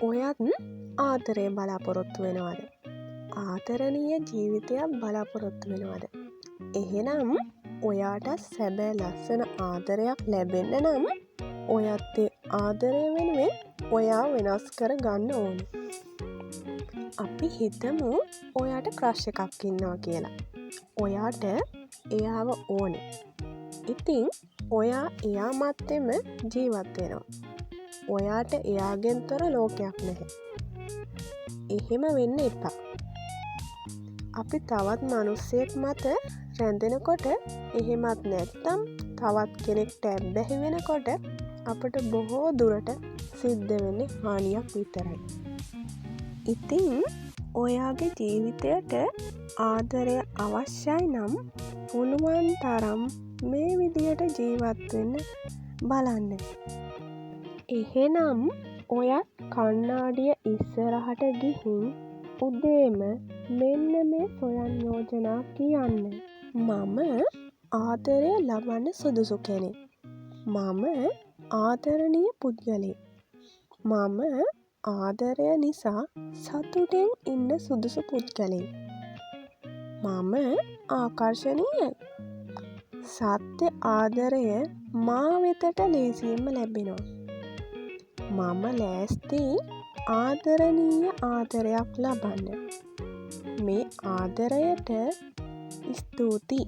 ඔයත් ආදරය බලාපොරොත්තු වෙනවද? ආදරණීය ජීවිතයක් බලාපොරොත්තු වෙනවද? එහෙනම් ඔයාට සැබෑ ලස්සන ආදරයක් ලැබෙන්න නම් ඔයත් ඒ ආදරය වෙනුවෙන් ඔයා වෙනස් කර ගන්න ඕන. අපි හිතමු ඔයාට ක්‍රෂ් එකක් ඉන්නවා කියලා. ඔයාට එයාව ඕනේ. ඉතින් ඔයා එයා මත්තෙම ජීවත් වෙනවා. ඔයාට එයාගෙන් තොර ලෝකයක් නැහැ. එහෙම වෙන්න එපා. අපි තවත් මනුස්සයෙක් මත රැඳෙනකොට එහෙමත් නැත්නම් තවත් කෙනෙක්ට ඇබ්බැහි වෙනකොට අපට බොහෝ දුරට සිද්ධ වෙන්නේ හානියක් විතරයි. ඉතින් ඔයාගේ ජීවිතයට ආදරය අවශ්‍යයි නම් පුළුවන් තරම් මේ විදියට ජීවත් වෙන්න බලන්න. එහෙනම් ඔයත් කණ්ණාඩිය ඉස්සරහට ගිහින් උදේම මෙන්න මේ සොයන් යෝජනා කියන්න. මම ආදරය ලබන්න සුදුසු කෙනෙක්. මම ආදරණීය පුද්ගලයෙක්. මම ආදරය නිසා සතුටෙන් ඉන්න සුදුසු පුද්ගලයෙක්. මම ආකර්ශනීයයි. සත්‍ය ආදරය මා වෙතට ලේසියෙන්ම ලැබෙනවා. මම ලෑස්ති ආදරණීය ආදරයක් ලබන්න. මේ ආදරයට ස්තුතියි.